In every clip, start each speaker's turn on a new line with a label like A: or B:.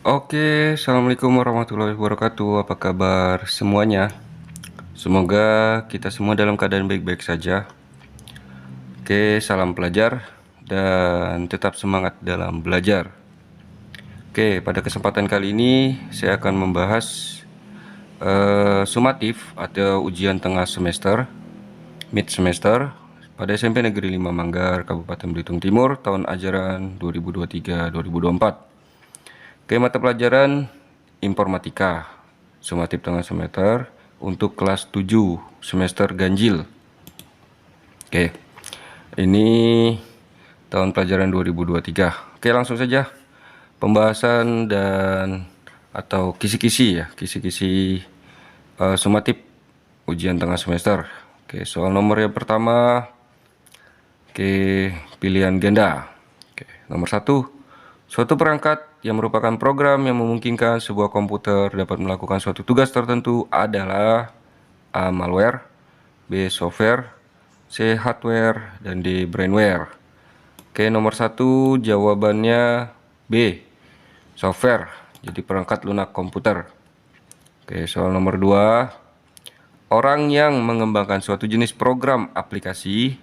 A: Oke, assalamualaikum warahmatullahi wabarakatuh. Apa kabar semuanya? Semoga kita semua dalam keadaan baik-baik saja. Oke, salam pelajar dan tetap semangat dalam belajar. Oke, pada kesempatan kali ini saya akan membahas sumatif atau ujian tengah semester, mid semester pada SMP Negeri 5 Manggar, Kabupaten Belitung Timur, tahun ajaran 2023-2024. Oke, mata pelajaran informatika sumatif tengah semester untuk kelas 7 semester ganjil. Oke, ini tahun pelajaran 2023. Oke, langsung saja pembahasan dan atau kisi-kisi ya, kisi-kisi sumatif ujian tengah semester. Oke, soal nomor yang pertama. Oke, pilihan ganda. Oke, nomor 1. Suatu perangkat yang merupakan program yang memungkinkan sebuah komputer dapat melakukan suatu tugas tertentu adalah A. Malware, B. Software, C. Hardware, dan D. Brainware. Oke, nomor 1 jawabannya B. Software, jadi perangkat lunak komputer. Oke, soal nomor 2. Orang yang mengembangkan suatu jenis program aplikasi,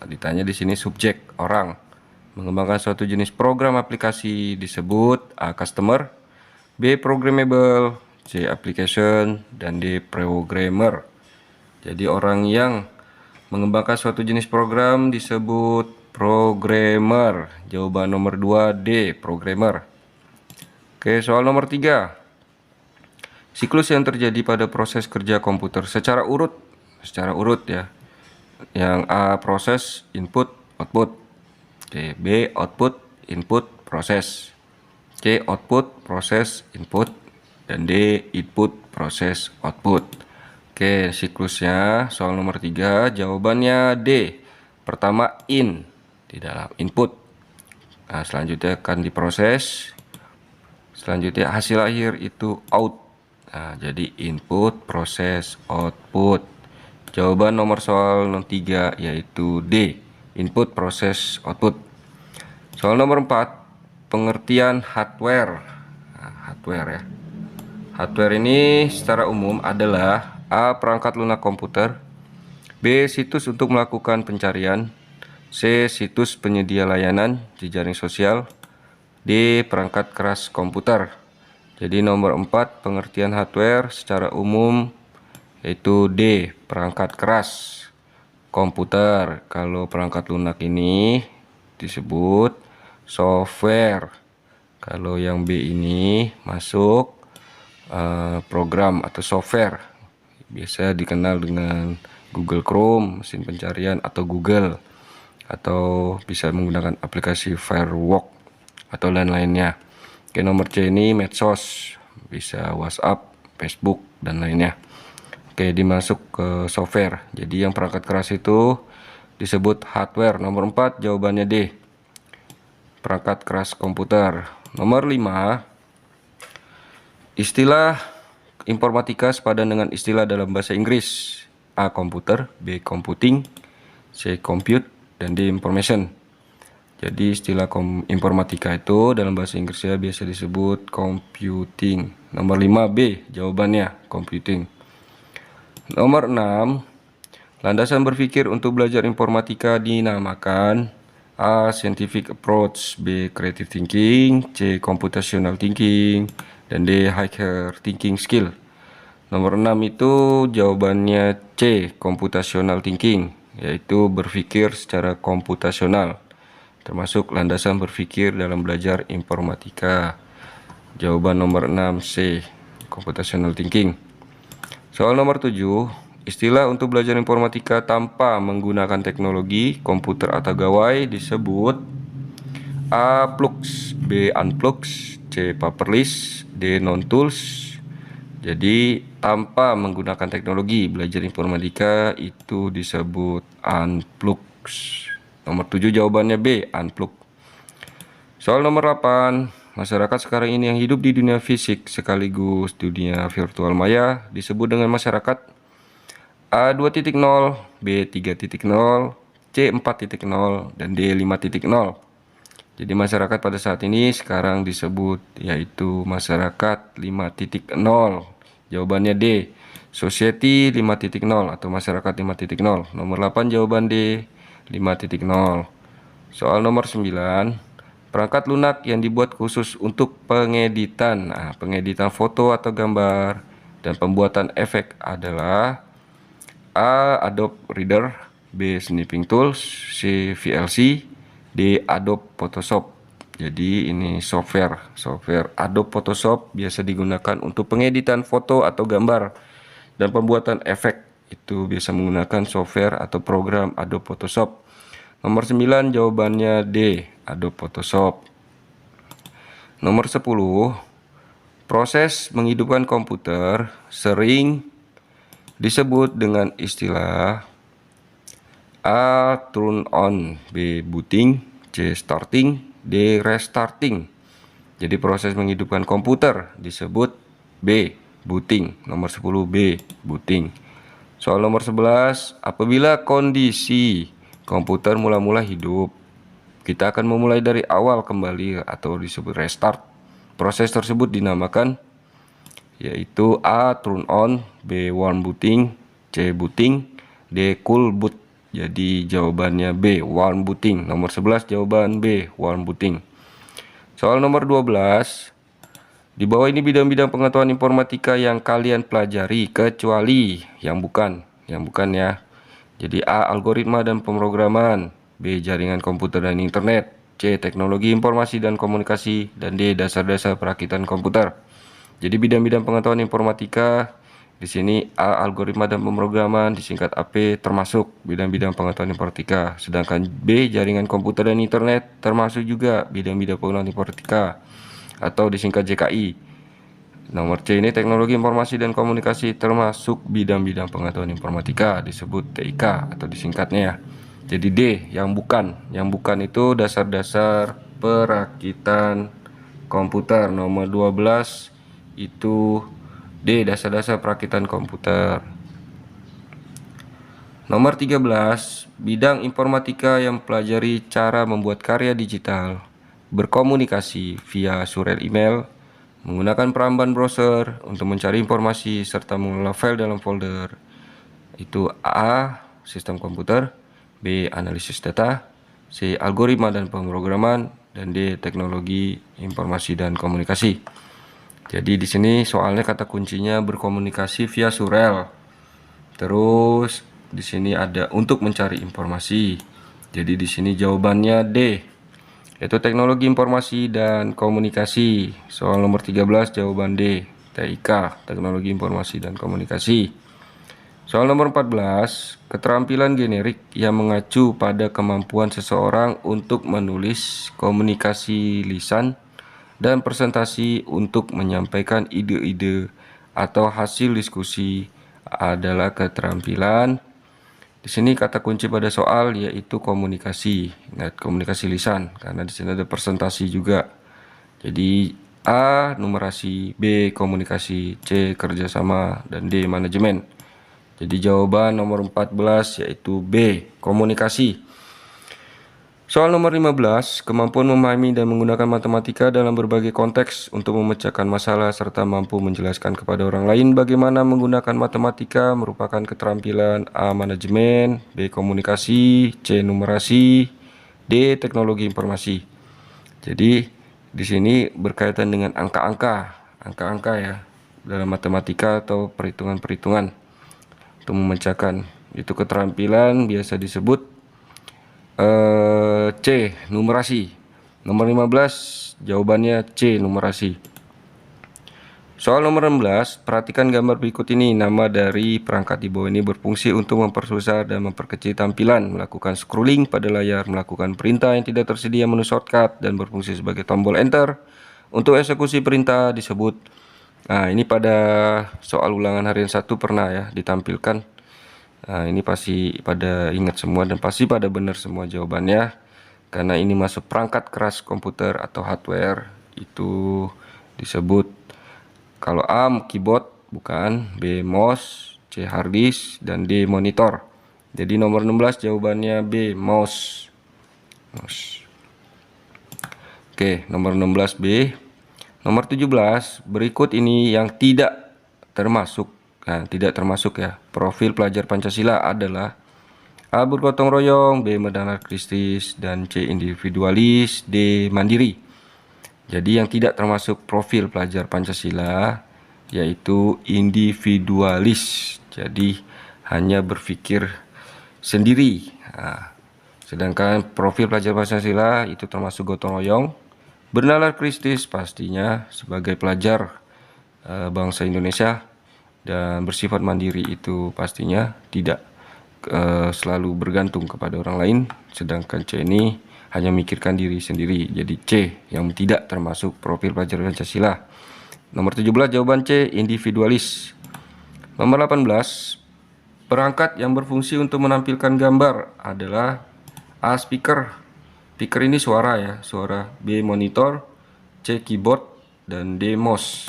A: ditanya di sini subjek orang. Mengembangkan suatu jenis program aplikasi disebut A. Customer, B. Programmable, C. Application, dan D. Programmer. Jadi orang yang mengembangkan suatu jenis program disebut programmer. Jawaban nomor 2 D. Programmer. Oke, soal nomor 3. Siklus yang terjadi pada proses kerja komputer secara urut ya. Yang A. Proses, input, output. C. B. Output, input, proses. C. Output, proses, input. Dan D. Input, proses, output. Oke, siklusnya soal nomor 3 jawabannya D. Pertama in di dalam input. Nah, selanjutnya akan diproses. Selanjutnya hasil akhir itu out. Nah, jadi input, proses, output. Jawaban nomor soal nomor 3 yaitu D. Input, proses, output. Soal nomor 4, pengertian hardware. Nah, hardware ya. Hardware ini secara umum adalah A. Perangkat lunak komputer, B. Situs untuk melakukan pencarian, C. Situs penyedia layanan jejaring sosial, D. Perangkat keras komputer. Jadi nomor 4 pengertian hardware secara umum yaitu D. Perangkat keras komputer. Kalau perangkat lunak ini disebut software. Kalau yang B ini masuk program atau software, biasa dikenal dengan Google Chrome, mesin pencarian, atau Google, atau bisa menggunakan aplikasi Firewalk atau lain-lainnya. Oke, nomor C ini medsos, bisa WhatsApp, Facebook, dan lainnya. Oke, dimasuk ke software. Jadi yang perangkat keras itu disebut hardware. Nomor 4 jawabannya D. Perangkat keras komputer. Nomor 5. Istilah informatika sepadan dengan istilah dalam bahasa Inggris. A. Komputer, B. Computing, C. Compute, dan D. Information. Jadi istilah informatika itu dalam bahasa Inggrisnya biasa disebut computing. Nomor 5 B jawabannya computing. Nomor 6, landasan berpikir untuk belajar informatika dinamakan A. Scientific approach, B. Creative thinking, C. Computational thinking, dan D. Higher thinking skill. Nomor 6 itu jawabannya C. Computational thinking, yaitu berpikir secara komputasional, termasuk landasan berpikir dalam belajar informatika. Jawaban nomor 6 C. Computational thinking. Soal nomor 7, istilah untuk belajar informatika tanpa menggunakan teknologi komputer atau gawai disebut A. Plugs, B. Unplugs, C. Paperless, D. Non-tools. Jadi tanpa menggunakan teknologi belajar informatika itu disebut unplugs. Nomor 7 jawabannya B. Unplug. Soal nomor 8, masyarakat sekarang ini yang hidup di dunia fisik sekaligus dunia virtual maya disebut dengan masyarakat A 2.0, B 3.0, C 4.0, dan D 5.0. Jadi masyarakat pada saat ini sekarang disebut yaitu masyarakat 5.0. Jawabannya D. Society 5.0 atau masyarakat 5.0. Nomor 8 jawaban D 5.0. Soal nomor 9. Perangkat lunak yang dibuat khusus untuk pengeditan. Nah, pengeditan foto atau gambar dan pembuatan efek adalah A. Adobe Reader, B. Snipping Tools, C. VLC, D. Adobe Photoshop. Jadi ini software Adobe Photoshop biasa digunakan untuk pengeditan foto atau gambar dan pembuatan efek. Itu biasa menggunakan software atau program Adobe Photoshop. Nomor 9 jawabannya D. Adobe Photoshop. Nomor 10. Proses menghidupkan komputer sering disebut dengan istilah A. Turn on, B. Booting, C. Starting, D. Restarting. Jadi proses menghidupkan komputer disebut B. Booting. Nomor 10 B. Booting. Soal nomor 11. Apabila kondisi komputer mula-mula hidup, kita akan memulai dari awal kembali atau disebut restart. Proses tersebut dinamakan yaitu A. Turn on, B. Warm booting, C. Booting, D. Cool boot. Jadi jawabannya B. Warm booting. Nomor 11 jawaban B. Warm booting. Soal nomor 12. Di bawah ini bidang-bidang pengetahuan informatika yang kalian pelajari kecuali yang bukan ya. Jadi A. Algoritma dan pemrograman, B. Jaringan komputer dan internet, C. Teknologi informasi dan komunikasi, dan D. Dasar-dasar perakitan komputer. Jadi bidang-bidang pengetahuan informatika di sini A. Algoritma dan pemrograman disingkat AP termasuk bidang-bidang pengetahuan informatika, sedangkan B. Jaringan komputer dan internet termasuk juga bidang-bidang pengetahuan informatika atau disingkat JKI. Nomor C ini teknologi informasi dan komunikasi termasuk bidang-bidang pengetahuan informatika disebut TIK atau disingkatnya. Jadi D yang bukan itu dasar-dasar perakitan komputer. Nomor 12 itu D. Dasar-dasar perakitan komputer. Nomor 13. Bidang informatika yang pelajari cara membuat karya digital, berkomunikasi via surel email, menggunakan peramban browser untuk mencari informasi serta mengelola file dalam folder. Itu A. Sistem komputer, B. Analisis data, C. Algoritma dan pemrograman, dan D. Teknologi informasi dan komunikasi. Jadi di sini soalnya kata kuncinya berkomunikasi via surel. Terus di sini ada untuk mencari informasi. Jadi di sini jawabannya D, yaitu teknologi informasi dan komunikasi. Soal nomor 13 jawaban D, TIK, teknologi informasi dan komunikasi. Soal nomor 14, keterampilan generik yang mengacu pada kemampuan seseorang untuk menulis, komunikasi lisan, dan presentasi untuk menyampaikan ide-ide atau hasil diskusi adalah keterampilan. Di sini kata kunci pada soal yaitu komunikasi. Ingat komunikasi lisan karena di sini ada presentasi juga. Jadi A. numerasi, B. komunikasi, C. kerjasama, dan D. manajemen. Jadi jawaban nomor 14 yaitu B. komunikasi. Soal nomor 15, kemampuan memahami dan menggunakan matematika dalam berbagai konteks untuk memecahkan masalah serta mampu menjelaskan kepada orang lain bagaimana menggunakan matematika merupakan keterampilan A. manajemen, B. komunikasi, C. numerasi, D. teknologi informasi. Jadi di sini berkaitan dengan angka-angka ya dalam matematika atau perhitungan-perhitungan untuk memecahkan. Itu keterampilan biasa disebut C. numerasi. Nomor 15 jawabannya C. numerasi. Soal nomor 16, perhatikan gambar berikut ini. Nama dari perangkat di bawah ini berfungsi untuk memperbesar dan memperkecil tampilan, melakukan scrolling pada layar, melakukan perintah yang tidak tersedia menu shortcut, dan berfungsi sebagai tombol enter untuk eksekusi perintah disebut. Nah, ini pada soal ulangan harian 1 pernah ya ditampilkan. Nah, ini pasti pada ingat semua dan pasti pada benar semua jawabannya, karena ini masuk perangkat keras komputer atau hardware. Itu disebut kalau A. keyboard, bukan, B. mouse, C. hard disk, dan D. monitor. Jadi nomor 16 jawabannya B. mouse. Oke, nomor 16B. Nomor 17, berikut ini yang tidak termasuk. Nah, tidak termasuk ya. Profil pelajar Pancasila adalah A. Bergotong royong, B. Anarkistis, dan C. Individualis, D. Mandiri. Jadi yang tidak termasuk profil pelajar Pancasila yaitu individualis. Jadi hanya berpikir sendiri. Nah, sedangkan profil pelajar Pancasila itu termasuk gotong royong, bernalar kristis pastinya sebagai pelajar bangsa Indonesia, dan bersifat mandiri itu pastinya tidak selalu bergantung kepada orang lain. Sedangkan C ini hanya memikirkan diri sendiri. Jadi C yang tidak termasuk profil pelajar Pancasila. Nomor 17 jawaban C, individualis. Nomor 18, perangkat yang berfungsi untuk menampilkan gambar adalah A. Speaker. Speaker ini suara ya, suara. B. Monitor. C. Keyboard. Dan D. mouse.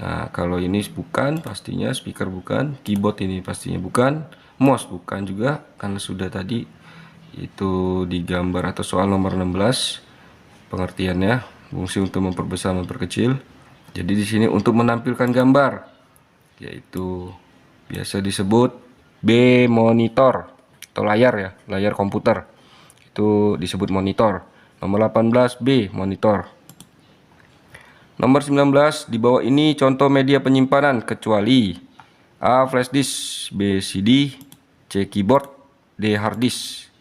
A: Nah, kalau ini bukan, pastinya speaker bukan. Keyboard ini pastinya bukan. Mouse bukan juga, karena sudah tadi itu di gambar atau soal nomor 16 pengertiannya, fungsi untuk memperbesar, memperkecil. Jadi di sini untuk menampilkan gambar, yaitu biasa disebut B. Monitor atau layar ya, layar komputer. Itu disebut monitor. Nomor 18 B. Monitor. Nomor 19, di bawah ini contoh media penyimpanan kecuali A. Flash disk, B. CD, C. Keyboard, D. Hard disk.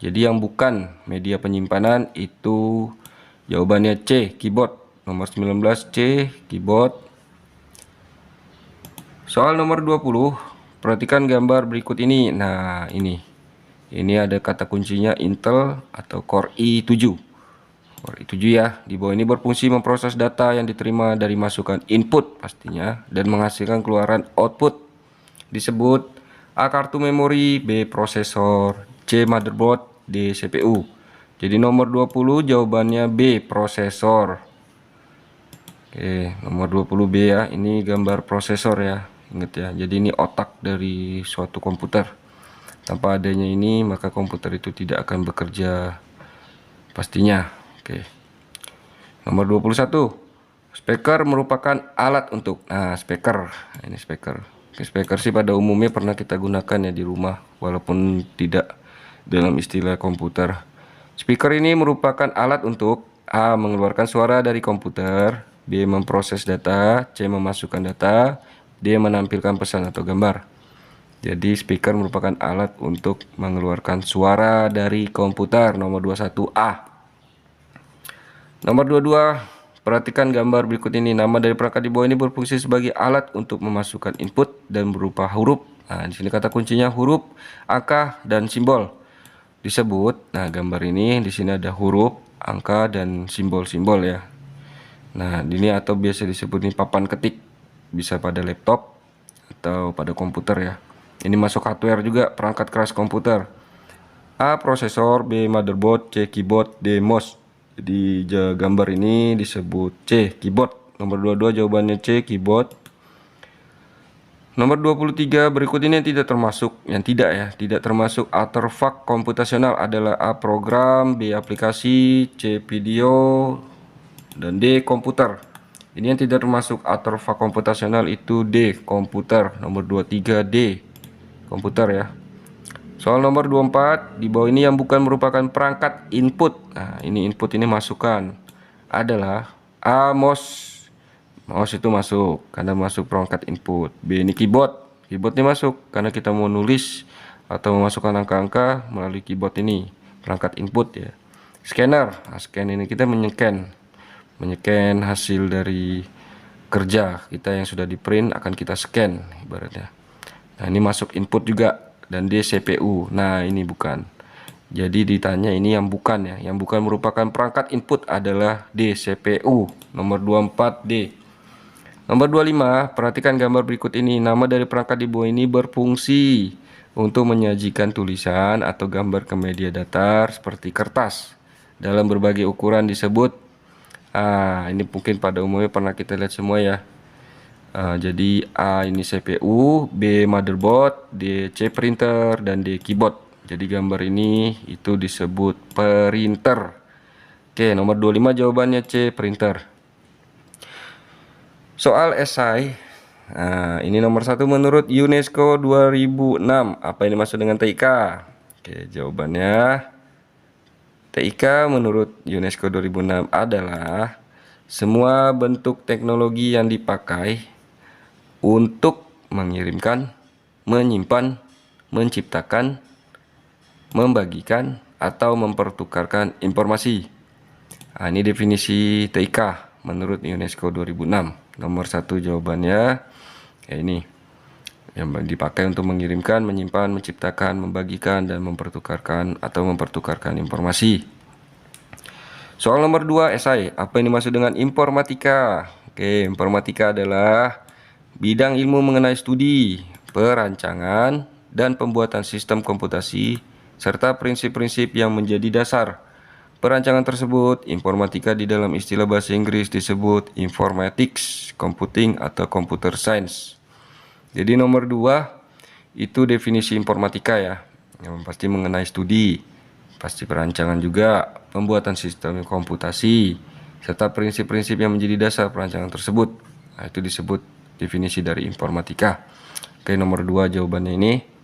A: Jadi yang bukan media penyimpanan itu jawabannya C. Keyboard. Nomor 19 C. Keyboard. Soal nomor 20, perhatikan gambar berikut ini. Nah, ini ada kata kuncinya Intel atau Core i7. Core i7 ya. Di bawah ini berfungsi memproses data yang diterima dari masukan input pastinya dan menghasilkan keluaran output. Disebut A. Kartu memori, B. Prosesor, C. Motherboard, D. CPU. Jadi nomor 20 jawabannya B. Prosesor. Oke, nomor 20B ya. Ini gambar prosesor ya. Ingat ya. Jadi ini otak dari suatu komputer. Tanpa adanya ini maka komputer itu tidak akan bekerja pastinya. Oke. Nomor 21. Speaker merupakan alat untuk speaker. Ini speaker. Oke, speaker sih pada umumnya pernah kita gunakan ya di rumah walaupun tidak dalam istilah komputer. Speaker ini merupakan alat untuk A. mengeluarkan suara dari komputer, B. memproses data, C. memasukkan data, D. menampilkan pesan atau gambar. Jadi speaker merupakan alat untuk mengeluarkan suara dari komputer. Nomor 21 A. Nomor 22, perhatikan gambar berikut ini. Nama dari perangkat di bawah ini berfungsi sebagai alat untuk memasukkan input dan berupa huruf. Nah, di sini kata kuncinya huruf, angka, dan simbol. Disebut, nah gambar ini di sini ada huruf, angka, dan simbol-simbol ya. Nah, ini atau biasa disebut ini papan ketik. Bisa pada laptop atau pada komputer ya. Ini masuk hardware juga, perangkat keras komputer. A. Prosesor, B. Motherboard, C. Keyboard, D. mouse. Jadi gambar ini disebut C. Keyboard. Nomor 22 jawabannya C. Keyboard. Nomor 23 berikut ini yang tidak termasuk, tidak termasuk artefak komputasional adalah A. program, B. aplikasi, C. video, dan D. komputer. Ini yang tidak termasuk artefak komputasional itu D. komputer. Nomor 23 D. komputer ya. Soal nomor 24, di bawah ini yang bukan merupakan perangkat input. Nah, ini input, ini masukan. Adalah A. mouse. Mouse itu masuk karena masuk perangkat input. B. ini keyboard. Keyboard ini masuk karena kita mau nulis atau memasukkan angka-angka melalui keyboard ini, perangkat input ya. Scanner. Nah, scan ini kita menyeken hasil dari kerja kita yang sudah di print akan kita scan ibaratnya. Nah, ini masuk input juga. Dan D. CPU. Nah, ini bukan. Jadi ditanya ini yang bukan ya. Yang bukan merupakan perangkat input adalah D. CPU. Nomor 24 D. Nomor 25, perhatikan gambar berikut ini. Nama dari perangkat di bawah ini berfungsi untuk menyajikan tulisan atau gambar ke media datar seperti kertas dalam berbagai ukuran disebut. Ini mungkin pada umumnya pernah kita lihat semua ya. Jadi A ini CPU, B motherboard, D C printer, dan D keyboard. Jadi gambar ini itu disebut printer. Oke, nomor 25 jawabannya C, printer. Soal esai. Nah, ini nomor 1 menurut UNESCO 2006. Apa yang dimaksud dengan TIK? Oke, jawabannya TIK menurut UNESCO 2006 adalah semua bentuk teknologi yang dipakai untuk mengirimkan, menyimpan, menciptakan, membagikan, atau mempertukarkan informasi. Nah, ini definisi TIK menurut UNESCO 2006. Nomor 1 jawabannya ini yang dipakai untuk mengirimkan, menyimpan, menciptakan, membagikan, dan mempertukarkan atau mempertukarkan informasi. Soal nomor 2 esai. Apa yang dimaksud dengan informatika? Oke, informatika adalah bidang ilmu mengenai studi, perancangan, dan pembuatan sistem komputasi serta prinsip-prinsip yang menjadi dasar perancangan tersebut. Informatika di dalam istilah bahasa Inggris disebut informatics, computing, atau computer science. Jadi nomor 2 itu definisi informatika ya, yang pasti mengenai studi, pasti perancangan juga, pembuatan sistem komputasi, serta prinsip-prinsip yang menjadi dasar perancangan tersebut. Nah, itu disebut definisi dari informatika. Oke, nomor 2 jawabannya ini.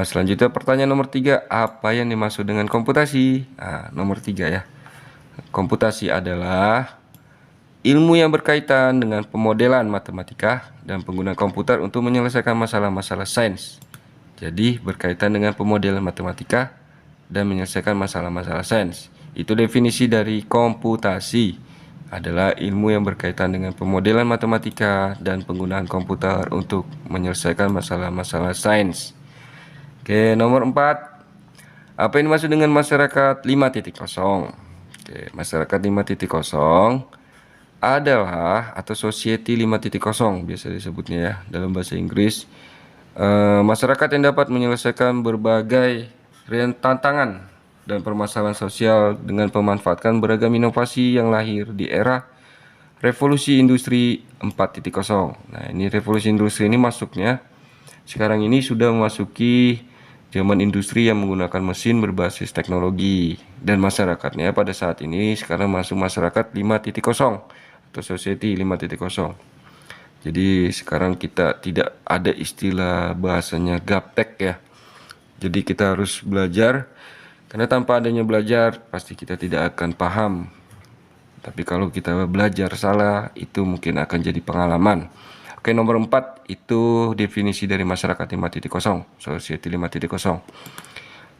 A: Selanjutnya pertanyaan nomor 3, apa yang dimaksud dengan komputasi? Nah, nomor 3 ya. Komputasi adalah ilmu yang berkaitan dengan pemodelan matematika dan penggunaan komputer untuk menyelesaikan masalah-masalah sains. Jadi berkaitan dengan pemodelan matematika dan menyelesaikan masalah-masalah sains. Itu definisi dari komputasi, adalah ilmu yang berkaitan dengan pemodelan matematika dan penggunaan komputer untuk menyelesaikan masalah-masalah sains. Oke, nomor 4. Apa yang dimaksud dengan masyarakat 5.0? Oke, masyarakat 5.0 adalah atau society 5.0 biasa disebutnya ya dalam bahasa Inggris. Masyarakat yang dapat menyelesaikan berbagai tantangan dan permasalahan sosial dengan memanfaatkan beragam inovasi yang lahir di era revolusi industri 4.0. Nah, ini revolusi industri ini masuknya sekarang ini sudah memasuki zaman industri yang menggunakan mesin berbasis teknologi, dan masyarakatnya pada saat ini sekarang masuk masyarakat 5.0 atau society 5.0. Jadi sekarang kita tidak ada istilah bahasanya gaptek ya. Jadi kita harus belajar, karena tanpa adanya belajar pasti kita tidak akan paham. Tapi kalau kita belajar salah, itu mungkin akan jadi pengalaman. Oke, nomor 4 itu definisi dari masyarakat 5.0, society 5.0.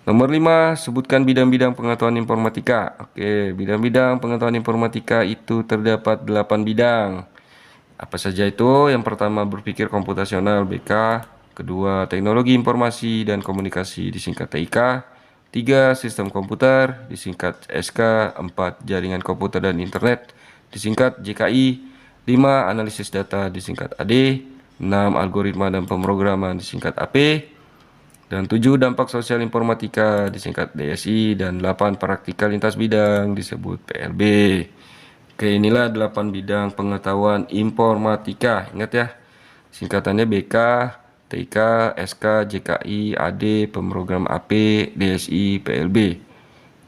A: Nomor 5, sebutkan bidang-bidang pengetahuan informatika. Oke, bidang-bidang pengetahuan informatika itu terdapat 8 bidang. Apa saja itu? Yang pertama berpikir komputasional BK, kedua teknologi informasi dan komunikasi disingkat TIK, 3 sistem komputer disingkat SK, 4 jaringan komputer dan internet disingkat JKI, 5 analisis data disingkat AD, 6 algoritma dan pemrograman disingkat AP, dan 7 dampak sosial informatika disingkat DSI, dan 8 praktikal lintas bidang disebut PLB. Oke, inilah 8 bidang pengetahuan informatika. Ingat ya, singkatannya BK, TIK, SK, JKI, AD, pemrogram AP, DSI, PLB.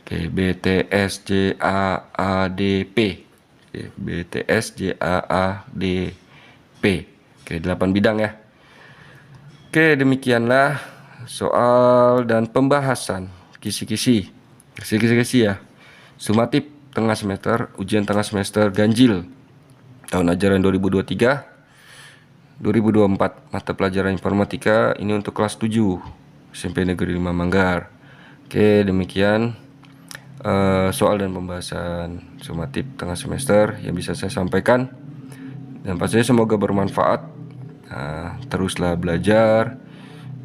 A: Oke, BTS, JA, ADP. Oke, BTS, JA, ADP. Oke, 8 bidang ya. Oke, demikianlah soal dan pembahasan kisi-kisi ya. Sumatif tengah semester, ujian tengah semester ganjil tahun ajaran 2023-2024, mata pelajaran informatika ini untuk kelas 7 SMP Negeri 5 Manggar. Oke, demikian soal dan pembahasan sumatif tengah semester yang bisa saya sampaikan, dan pastinya semoga bermanfaat. Teruslah belajar,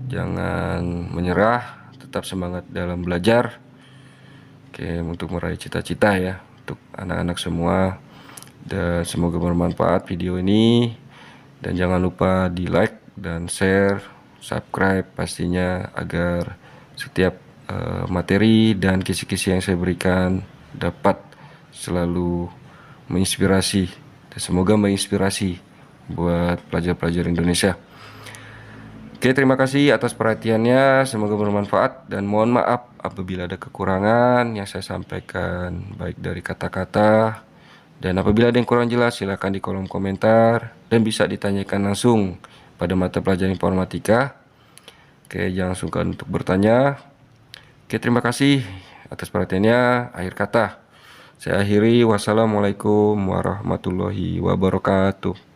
A: jangan menyerah, tetap semangat dalam belajar. Oke, untuk meraih cita-cita ya untuk anak-anak semua, dan semoga bermanfaat video ini, dan jangan lupa di like dan share, subscribe pastinya, agar setiap materi dan kisi-kisi yang saya berikan dapat selalu menginspirasi, dan semoga menginspirasi buat pelajar-pelajar Indonesia. Oke, terima kasih atas perhatiannya. Semoga bermanfaat dan mohon maaf apabila ada kekurangan yang saya sampaikan, baik dari kata-kata. Dan apabila ada yang kurang jelas, silakan di kolom komentar dan bisa ditanyakan langsung pada mata pelajaran informatika. Oke, jangan sungkan untuk bertanya. Oke, terima kasih atas perhatiannya. Akhir kata, saya akhiri. Wassalamualaikum warahmatullahi wabarakatuh.